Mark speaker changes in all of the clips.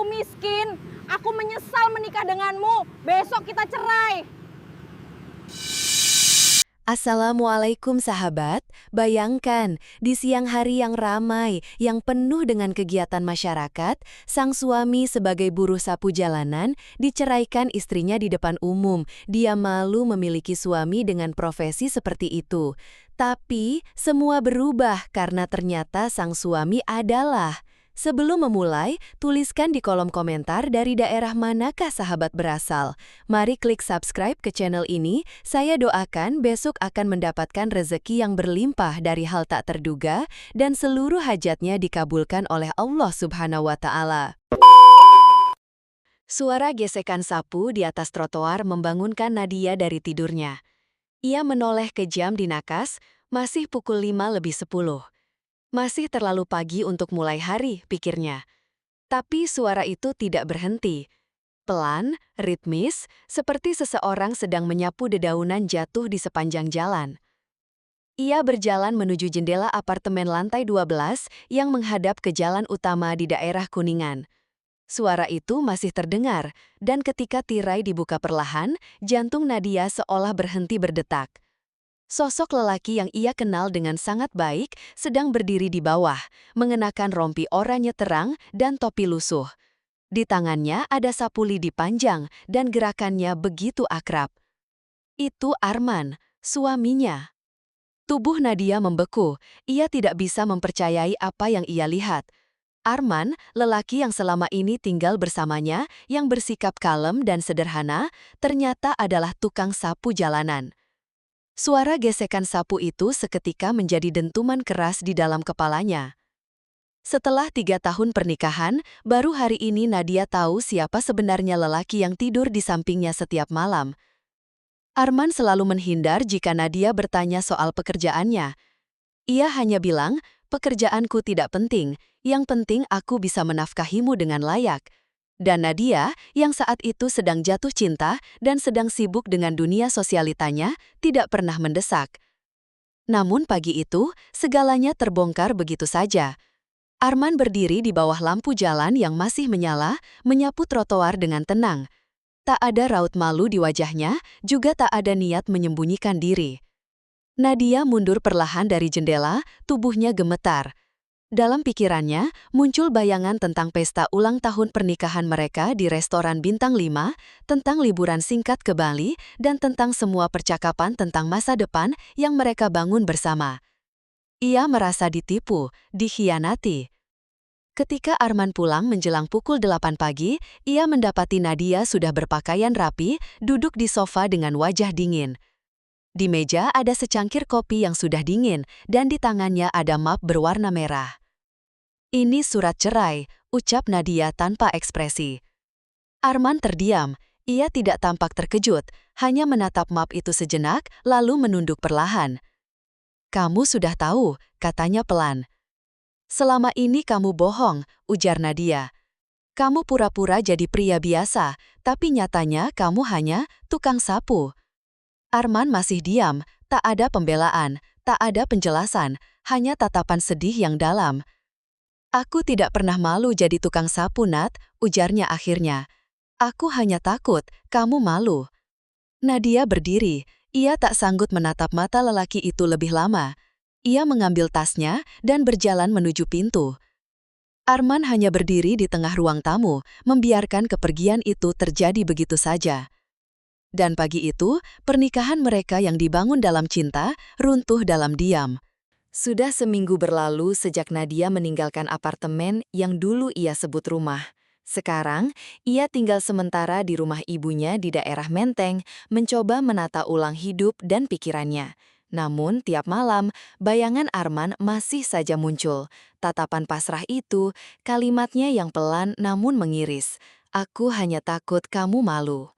Speaker 1: aku miskin. Aku menyesal menikah denganmu. Besok kita cerai.
Speaker 2: Assalamualaikum sahabat, bayangkan di siang hari yang ramai, yang penuh dengan kegiatan masyarakat, sang suami sebagai buruh sapu jalanan diceraikan istrinya di depan umum. Dia malu memiliki suami dengan profesi seperti itu. Tapi semua berubah karena ternyata sang suami adalah... Sebelum memulai, tuliskan di kolom komentar dari daerah manakah sahabat berasal. Mari klik subscribe ke channel ini, saya doakan besok akan mendapatkan rezeki yang berlimpah dari hal tak terduga dan seluruh hajatnya dikabulkan oleh Allah Subhanahu wa Ta'ala. Suara gesekan sapu di atas trotoar membangunkan Nadia dari tidurnya. Ia menoleh ke jam di nakas, masih pukul 5:10. Masih terlalu pagi untuk mulai hari, pikirnya. Tapi suara itu tidak berhenti. Pelan, ritmis, seperti seseorang sedang menyapu dedaunan jatuh di sepanjang jalan. Ia berjalan menuju jendela apartemen lantai 12 yang menghadap ke jalan utama di daerah Kuningan. Suara itu masih terdengar, dan ketika tirai dibuka perlahan, jantung Nadia seolah berhenti berdetak. Sosok lelaki yang ia kenal dengan sangat baik sedang berdiri di bawah, mengenakan rompi oranye terang dan topi lusuh. Di tangannya ada sapu lidi panjang dan gerakannya begitu akrab. Itu Arman, suaminya. Tubuh Nadia membeku, ia tidak bisa mempercayai apa yang ia lihat. Arman, lelaki yang selama ini tinggal bersamanya, yang bersikap kalem dan sederhana, ternyata adalah tukang sapu jalanan. Suara gesekan sapu itu seketika menjadi dentuman keras di dalam kepalanya. Setelah 3 tahun pernikahan, baru hari ini Nadia tahu siapa sebenarnya lelaki yang tidur di sampingnya setiap malam. Arman selalu menghindar jika Nadia bertanya soal pekerjaannya. Ia hanya bilang, pekerjaanku tidak penting, yang penting aku bisa menafkahimu dengan layak. Dan Nadia, yang saat itu sedang jatuh cinta dan sedang sibuk dengan dunia sosialitanya, tidak pernah mendesak. Namun pagi itu, segalanya terbongkar begitu saja. Arman berdiri di bawah lampu jalan yang masih menyala, menyapu trotoar dengan tenang. Tak ada raut malu di wajahnya, juga tak ada niat menyembunyikan diri. Nadia mundur perlahan dari jendela, tubuhnya gemetar. Dalam pikirannya, muncul bayangan tentang pesta ulang tahun pernikahan mereka di restoran Bintang 5, tentang liburan singkat ke Bali, dan tentang semua percakapan tentang masa depan yang mereka bangun bersama. Ia merasa ditipu, dikhianati. Ketika Arman pulang menjelang pukul 8 pagi, ia mendapati Nadia sudah berpakaian rapi, duduk di sofa dengan wajah dingin. Di meja ada secangkir kopi yang sudah dingin, dan di tangannya ada map berwarna merah. Ini surat cerai, ucap Nadia tanpa ekspresi. Arman terdiam, ia tidak tampak terkejut, hanya menatap map itu sejenak, lalu menunduk perlahan. Kamu sudah tahu, katanya pelan. Selama ini kamu bohong, ujar Nadia. Kamu pura-pura jadi pria biasa, tapi nyatanya kamu hanya tukang sapu. Arman masih diam, tak ada pembelaan, tak ada penjelasan, hanya tatapan sedih yang dalam. Aku tidak pernah malu jadi tukang sapu, Nat, ujarnya akhirnya. Aku hanya takut, kamu malu. Nadia berdiri, ia tak sanggup menatap mata lelaki itu lebih lama. Ia mengambil tasnya dan berjalan menuju pintu. Arman hanya berdiri di tengah ruang tamu, membiarkan kepergian itu terjadi begitu saja. Dan pagi itu, pernikahan mereka yang dibangun dalam cinta, runtuh dalam diam. Sudah seminggu berlalu sejak Nadia meninggalkan apartemen yang dulu ia sebut rumah. Sekarang, ia tinggal sementara di rumah ibunya di daerah Menteng, mencoba menata ulang hidup dan pikirannya. Namun, tiap malam, bayangan Arman masih saja muncul. Tatapan pasrah itu, kalimatnya yang pelan namun mengiris. Aku hanya takut kamu malu.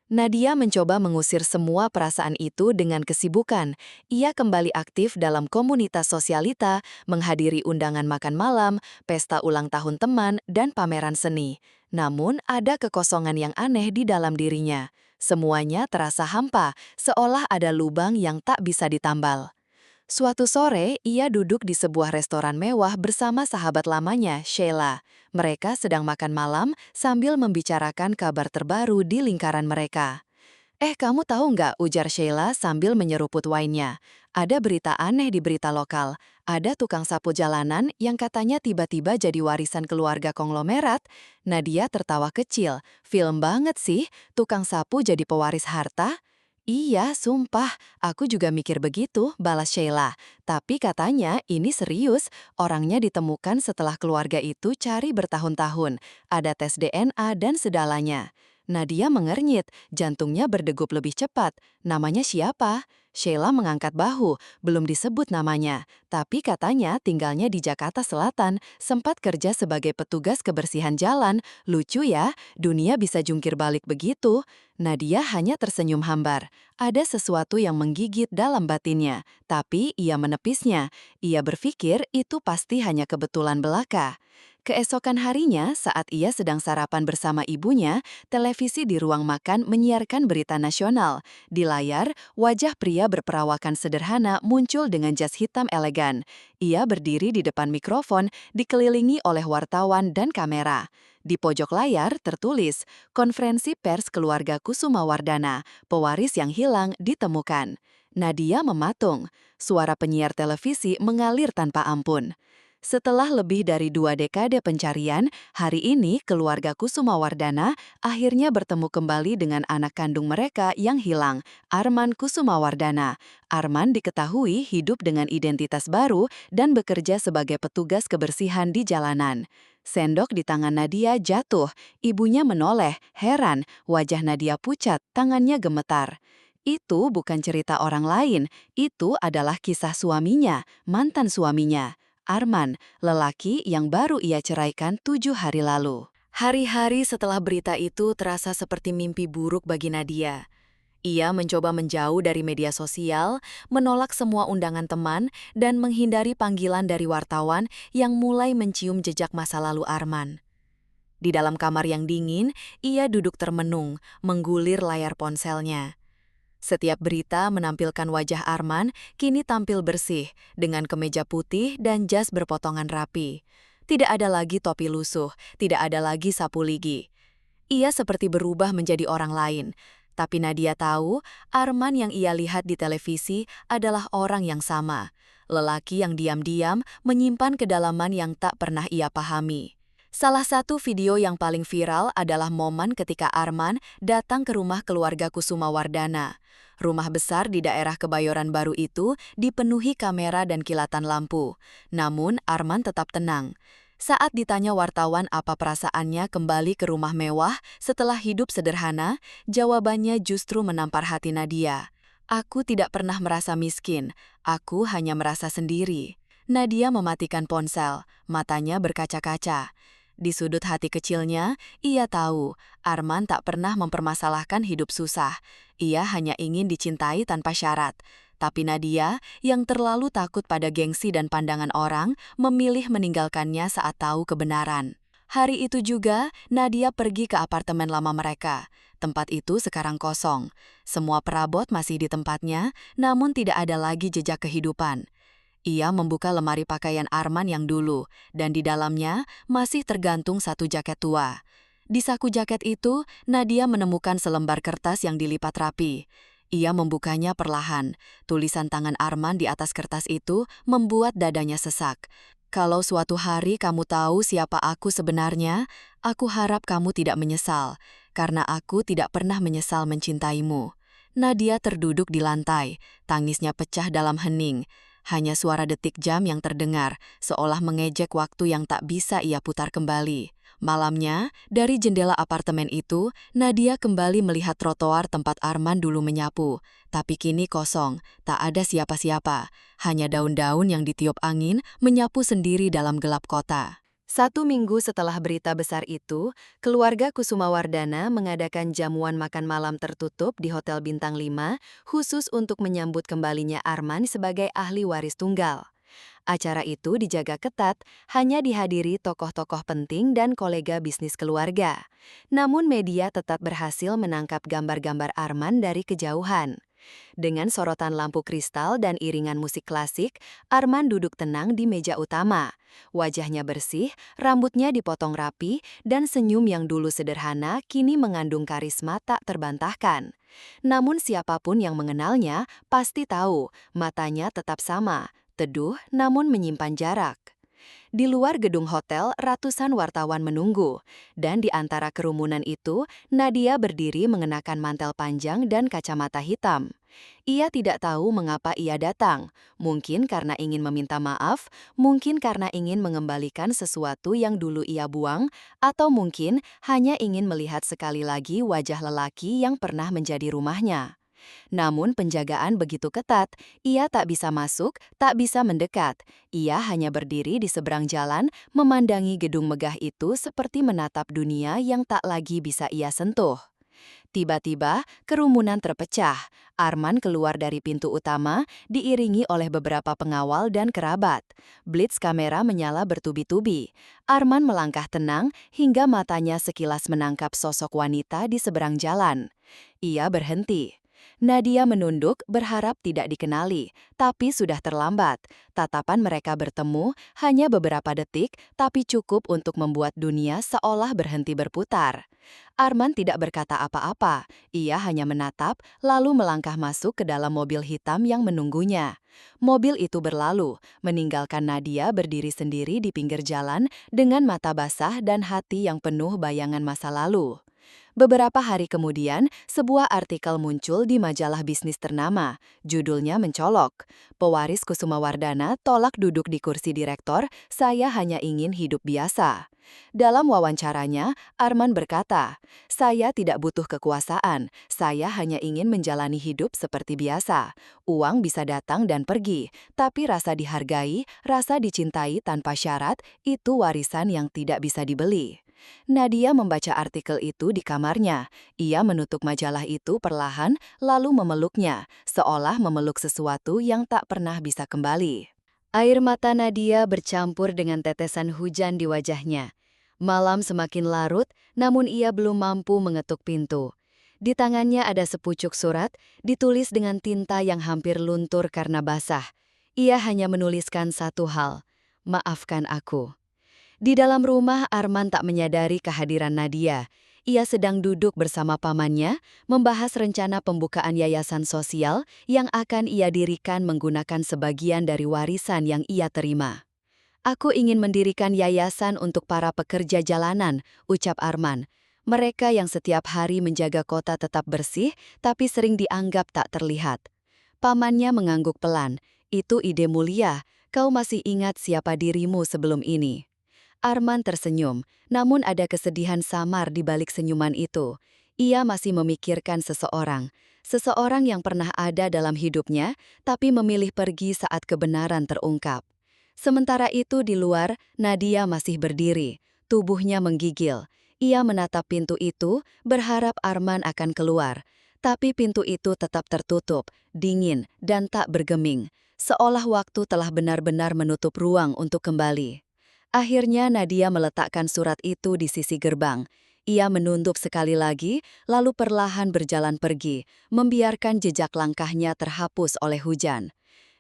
Speaker 2: Nadia mencoba mengusir semua perasaan itu dengan kesibukan. Ia kembali aktif dalam komunitas sosialita, menghadiri undangan makan malam, pesta ulang tahun teman, dan pameran seni. Namun, ada kekosongan yang aneh di dalam dirinya. Semuanya terasa hampa, seolah ada lubang yang tak bisa ditambal. Suatu sore, ia duduk di sebuah restoran mewah bersama sahabat lamanya, Sheila. Mereka sedang makan malam sambil membicarakan kabar terbaru di lingkaran mereka. Kamu tahu nggak?" ujar Sheila sambil menyeruput wine-nya. "Ada berita aneh di berita lokal. Ada tukang sapu jalanan yang katanya tiba-tiba jadi warisan keluarga konglomerat." Nadia tertawa kecil. "Film banget sih, tukang sapu jadi pewaris harta?" "Iya, sumpah. Aku juga mikir begitu," balas Sheila. "Tapi katanya ini serius. Orangnya ditemukan setelah keluarga itu cari bertahun-tahun. Ada tes DNA dan segalanya." Nadia mengernyit, jantungnya berdegup lebih cepat. "Namanya siapa?" Sheila mengangkat bahu, belum disebut namanya. Tapi katanya tinggalnya di Jakarta Selatan, sempat kerja sebagai petugas kebersihan jalan. Lucu ya, dunia bisa jungkir balik begitu. Nadia hanya tersenyum hambar. Ada sesuatu yang menggigit dalam batinnya, tapi ia menepisnya. Ia berpikir itu pasti hanya kebetulan belaka. Keesokan harinya, saat ia sedang sarapan bersama ibunya, televisi di ruang makan menyiarkan berita nasional. Di layar, wajah pria berperawakan sederhana muncul dengan jas hitam elegan. Ia berdiri di depan mikrofon, dikelilingi oleh wartawan dan kamera. Di pojok layar tertulis, "Konferensi Pers Keluarga Kusumawardana, pewaris yang hilang ditemukan." Nadia mematung. Suara penyiar televisi mengalir tanpa ampun. Setelah lebih dari 2 dekade pencarian, hari ini keluarga Kusumawardana akhirnya bertemu kembali dengan anak kandung mereka yang hilang, Arman Kusumawardana. Arman diketahui hidup dengan identitas baru dan bekerja sebagai petugas kebersihan di jalanan. Sendok di tangan Nadia jatuh, ibunya menoleh, heran, wajah Nadia pucat, tangannya gemetar. Itu bukan cerita orang lain, itu adalah kisah suaminya, mantan suaminya. Arman, lelaki yang baru ia ceraikan 7 hari lalu. Hari-hari setelah berita itu terasa seperti mimpi buruk bagi Nadia. Ia mencoba menjauh dari media sosial, menolak semua undangan teman, dan menghindari panggilan dari wartawan yang mulai mencium jejak masa lalu Arman. Di dalam kamar yang dingin, ia duduk termenung, menggulir layar ponselnya. Setiap berita menampilkan wajah Arman kini tampil bersih, dengan kemeja putih dan jas berpotongan rapi. Tidak ada lagi topi lusuh, tidak ada lagi sapu lidi. Ia seperti berubah menjadi orang lain. Tapi Nadia tahu, Arman yang ia lihat di televisi adalah orang yang sama. Lelaki yang diam-diam menyimpan kedalaman yang tak pernah ia pahami. Salah satu video yang paling viral adalah momen ketika Arman datang ke rumah keluarga Kusumawardana. Rumah besar di daerah Kebayoran Baru itu dipenuhi kamera dan kilatan lampu. Namun Arman tetap tenang. Saat ditanya wartawan apa perasaannya kembali ke rumah mewah setelah hidup sederhana, jawabannya justru menampar hati Nadia. "Aku tidak pernah merasa miskin, aku hanya merasa sendiri." Nadia mematikan ponsel, matanya berkaca-kaca. Di sudut hati kecilnya, ia tahu Arman tak pernah mempermasalahkan hidup susah. Ia hanya ingin dicintai tanpa syarat. Tapi Nadia, yang terlalu takut pada gengsi dan pandangan orang, memilih meninggalkannya saat tahu kebenaran. Hari itu juga, Nadia pergi ke apartemen lama mereka. Tempat itu sekarang kosong. Semua perabot masih di tempatnya, namun tidak ada lagi jejak kehidupan. Ia membuka lemari pakaian Arman yang dulu, dan di dalamnya masih tergantung satu jaket tua. Di saku jaket itu, Nadia menemukan selembar kertas yang dilipat rapi. Ia membukanya perlahan. Tulisan tangan Arman di atas kertas itu membuat dadanya sesak. "Kalau suatu hari kamu tahu siapa aku sebenarnya, aku harap kamu tidak menyesal, karena aku tidak pernah menyesal mencintaimu." Nadia terduduk di lantai, tangisnya pecah dalam hening. Hanya suara detik jam yang terdengar, seolah mengejek waktu yang tak bisa ia putar kembali. Malamnya, dari jendela apartemen itu, Nadia kembali melihat trotoar tempat Arman dulu menyapu. Tapi kini kosong, tak ada siapa-siapa. Hanya daun-daun yang ditiup angin menyapu sendiri dalam gelap kota. 1 minggu setelah berita besar itu, keluarga Kusumawardana mengadakan jamuan makan malam tertutup di Hotel Bintang 5 khusus untuk menyambut kembalinya Arman sebagai ahli waris tunggal. Acara itu dijaga ketat, hanya dihadiri tokoh-tokoh penting dan kolega bisnis keluarga. Namun media tetap berhasil menangkap gambar-gambar Arman dari kejauhan. Dengan sorotan lampu kristal dan iringan musik klasik, Arman duduk tenang di meja utama. Wajahnya bersih, rambutnya dipotong rapi, dan senyum yang dulu sederhana kini mengandung karisma tak terbantahkan. Namun siapapun yang mengenalnya pasti tahu, matanya tetap sama, teduh namun menyimpan jarak. Di luar gedung hotel, ratusan wartawan menunggu. Dan di antara kerumunan itu, Nadia berdiri mengenakan mantel panjang dan kacamata hitam. Ia tidak tahu mengapa ia datang. Mungkin karena ingin meminta maaf, mungkin karena ingin mengembalikan sesuatu yang dulu ia buang, atau mungkin hanya ingin melihat sekali lagi wajah lelaki yang pernah menjadi rumahnya. Namun penjagaan begitu ketat, ia tak bisa masuk, tak bisa mendekat. Ia hanya berdiri di seberang jalan, memandangi gedung megah itu seperti menatap dunia yang tak lagi bisa ia sentuh. Tiba-tiba, kerumunan terpecah. Arman keluar dari pintu utama, diiringi oleh beberapa pengawal dan kerabat. Blitz kamera menyala bertubi-tubi. Arman melangkah tenang, hingga matanya sekilas menangkap sosok wanita di seberang jalan. Ia berhenti. Nadia menunduk, berharap tidak dikenali, tapi sudah terlambat. Tatapan mereka bertemu hanya beberapa detik, tapi cukup untuk membuat dunia seolah berhenti berputar. Arman tidak berkata apa-apa, ia hanya menatap, lalu melangkah masuk ke dalam mobil hitam yang menunggunya. Mobil itu berlalu, meninggalkan Nadia berdiri sendiri di pinggir jalan dengan mata basah dan hati yang penuh bayangan masa lalu. Beberapa hari kemudian, sebuah artikel muncul di majalah bisnis ternama. Judulnya mencolok. Pewaris Kusumawardana tolak duduk di kursi direktor, saya hanya ingin hidup biasa. Dalam wawancaranya, Arman berkata, saya tidak butuh kekuasaan, saya hanya ingin menjalani hidup seperti biasa. Uang bisa datang dan pergi, tapi rasa dihargai, rasa dicintai tanpa syarat, itu warisan yang tidak bisa dibeli. Nadia membaca artikel itu di kamarnya. Ia menutup majalah itu perlahan, lalu memeluknya, seolah memeluk sesuatu yang tak pernah bisa kembali. Air mata Nadia bercampur dengan tetesan hujan di wajahnya. Malam semakin larut, namun ia belum mampu mengetuk pintu. Di tangannya ada sepucuk surat, ditulis dengan tinta yang hampir luntur karena basah. Ia hanya menuliskan satu hal, maafkan aku. Di dalam rumah, Arman tak menyadari kehadiran Nadia. Ia sedang duduk bersama pamannya, membahas rencana pembukaan yayasan sosial yang akan ia dirikan menggunakan sebagian dari warisan yang ia terima. Aku ingin mendirikan yayasan untuk para pekerja jalanan, ucap Arman. Mereka yang setiap hari menjaga kota tetap bersih, tapi sering dianggap tak terlihat. Pamannya mengangguk pelan. Itu ide mulia, kau masih ingat siapa dirimu sebelum ini. Arman tersenyum, namun ada kesedihan samar di balik senyuman itu. Ia masih memikirkan seseorang yang pernah ada dalam hidupnya, tapi memilih pergi saat kebenaran terungkap. Sementara itu di luar, Nadia masih berdiri, tubuhnya menggigil. Ia menatap pintu itu, berharap Arman akan keluar. Tapi pintu itu tetap tertutup, dingin, dan tak bergeming, seolah waktu telah benar-benar menutup ruang untuk kembali. Akhirnya Nadia meletakkan surat itu di sisi gerbang. Ia menunduk sekali lagi, lalu perlahan berjalan pergi, membiarkan jejak langkahnya terhapus oleh hujan.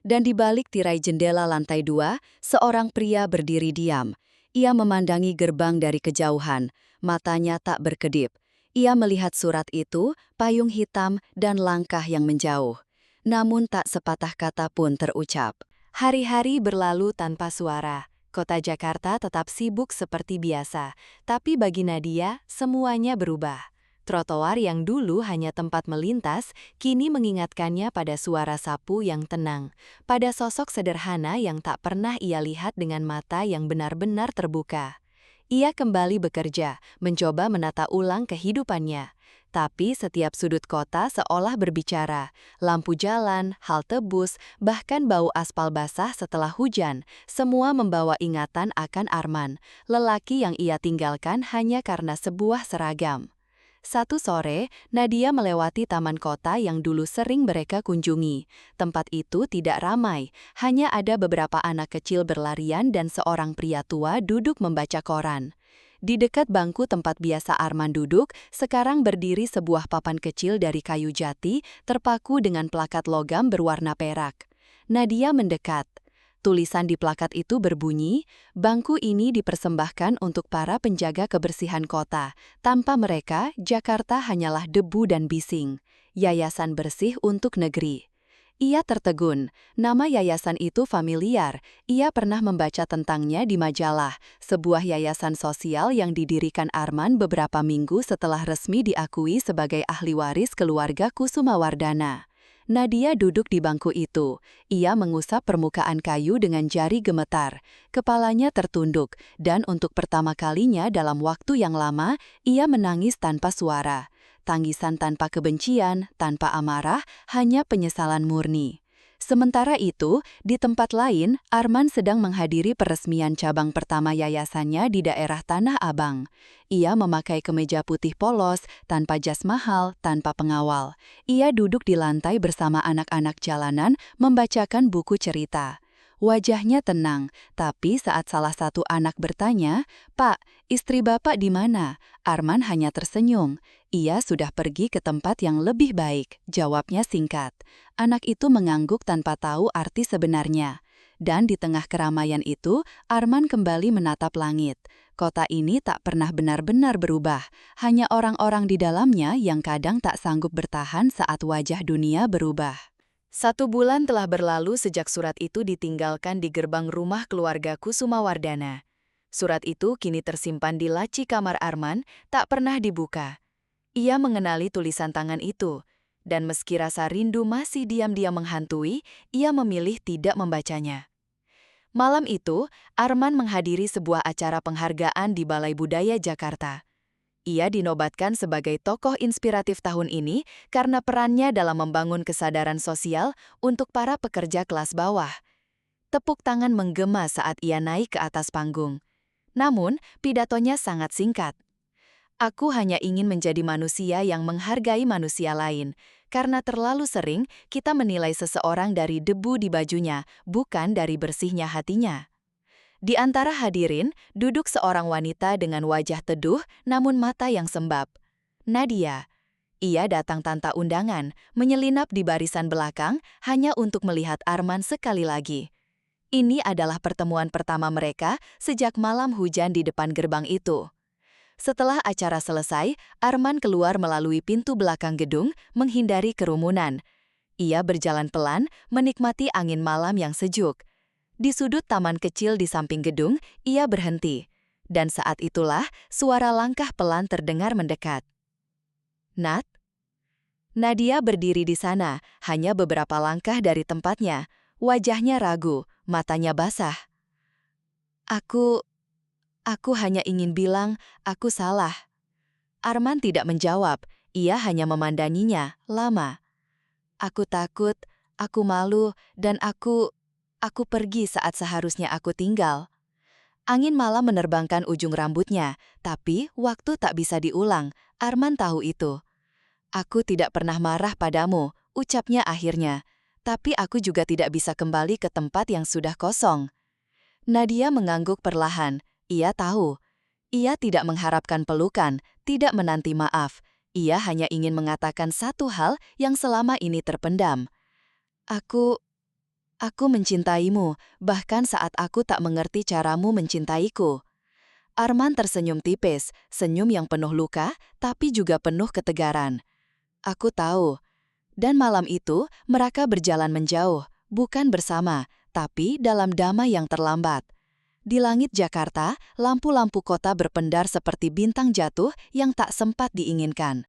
Speaker 2: Dan di balik tirai jendela lantai 2, seorang pria berdiri diam. Ia memandangi gerbang dari kejauhan, matanya tak berkedip. Ia melihat surat itu, payung hitam, dan langkah yang menjauh. Namun tak sepatah kata pun terucap. Hari-hari berlalu tanpa suara. Kota Jakarta tetap sibuk seperti biasa, tapi bagi Nadia, semuanya berubah. Trotoar yang dulu hanya tempat melintas, kini mengingatkannya pada suara sapu yang tenang, pada sosok sederhana yang tak pernah ia lihat dengan mata yang benar-benar terbuka. Ia kembali bekerja, mencoba menata ulang kehidupannya. Tapi setiap sudut kota seolah berbicara. Lampu jalan, halte bus, bahkan bau aspal basah setelah hujan, semua membawa ingatan akan Arman, lelaki yang ia tinggalkan hanya karena sebuah seragam. Satu sore, Nadia melewati taman kota yang dulu sering mereka kunjungi. Tempat itu tidak ramai, hanya ada beberapa anak kecil berlarian dan seorang pria tua duduk membaca koran. Di dekat bangku tempat biasa Arman duduk, sekarang berdiri sebuah papan kecil dari kayu jati, terpaku dengan plakat logam berwarna perak. Nadia mendekat. Tulisan di plakat itu berbunyi, "Bangku ini dipersembahkan untuk para penjaga kebersihan kota. Tanpa mereka, Jakarta hanyalah debu dan bising. Yayasan Bersih untuk Negeri." Ia tertegun. Nama yayasan itu familiar. Ia pernah membaca tentangnya di majalah, sebuah yayasan sosial yang didirikan Arman beberapa minggu setelah resmi diakui sebagai ahli waris keluarga Kusumawardana. Nadia duduk di bangku itu. Ia mengusap permukaan kayu dengan jari gemetar. Kepalanya tertunduk, dan untuk pertama kalinya dalam waktu yang lama, ia menangis tanpa suara. Tangisan tanpa kebencian, tanpa amarah, hanya penyesalan murni. Sementara itu, di tempat lain, Arman sedang menghadiri peresmian cabang pertama yayasannya di daerah Tanah Abang. Ia memakai kemeja putih polos, tanpa jas mahal, tanpa pengawal. Ia duduk di lantai bersama anak-anak jalanan, membacakan buku cerita. Wajahnya tenang, tapi saat salah satu anak bertanya, "Pak, istri Bapak di mana?" Arman hanya tersenyum. "Ia sudah pergi ke tempat yang lebih baik," jawabnya singkat. Anak itu mengangguk tanpa tahu arti sebenarnya. Dan di tengah keramaian itu, Arman kembali menatap langit. Kota ini tak pernah benar-benar berubah, hanya orang-orang di dalamnya yang kadang tak sanggup bertahan saat wajah dunia berubah. 1 bulan telah berlalu sejak surat itu ditinggalkan di gerbang rumah keluarga Kusumawardana. Surat itu kini tersimpan di laci kamar Arman, tak pernah dibuka. Ia mengenali tulisan tangan itu, dan meski rasa rindu masih diam-diam menghantui, ia memilih tidak membacanya. Malam itu, Arman menghadiri sebuah acara penghargaan di Balai Budaya Jakarta. Ia dinobatkan sebagai tokoh inspiratif tahun ini karena perannya dalam membangun kesadaran sosial untuk para pekerja kelas bawah. Tepuk tangan menggema saat ia naik ke atas panggung. Namun, pidatonya sangat singkat. "Aku hanya ingin menjadi manusia yang menghargai manusia lain, karena terlalu sering kita menilai seseorang dari debu di bajunya, bukan dari bersihnya hatinya." Di antara hadirin, duduk seorang wanita dengan wajah teduh namun mata yang sembab. Nadia. Ia datang tanpa undangan, menyelinap di barisan belakang hanya untuk melihat Arman sekali lagi. Ini adalah pertemuan pertama mereka sejak malam hujan di depan gerbang itu. Setelah acara selesai, Arman keluar melalui pintu belakang gedung, menghindari kerumunan. Ia berjalan pelan, menikmati angin malam yang sejuk. Di sudut taman kecil di samping gedung, ia berhenti. Dan saat itulah, suara langkah pelan terdengar mendekat. "Nat?" Nadia berdiri di sana, hanya beberapa langkah dari tempatnya. Wajahnya ragu, matanya basah. Aku hanya ingin bilang, aku salah." Arman tidak menjawab, ia hanya memandanginya, lama. "Aku takut, aku malu, dan aku pergi saat seharusnya aku tinggal." Angin malam menerbangkan ujung rambutnya, tapi waktu tak bisa diulang. Arman tahu itu. "Aku tidak pernah marah padamu," ucapnya akhirnya. "Tapi aku juga tidak bisa kembali ke tempat yang sudah kosong." Nadia mengangguk perlahan. Ia tahu. Ia tidak mengharapkan pelukan, tidak menanti maaf. Ia hanya ingin mengatakan satu hal yang selama ini terpendam. Aku mencintaimu, bahkan saat aku tak mengerti caramu mencintaiku." Arman tersenyum tipis, senyum yang penuh luka, tapi juga penuh ketegaran. "Aku tahu." Dan malam itu, mereka berjalan menjauh, bukan bersama, tapi dalam damai yang terlambat. Di langit Jakarta, lampu-lampu kota berpendar seperti bintang jatuh yang tak sempat diinginkan.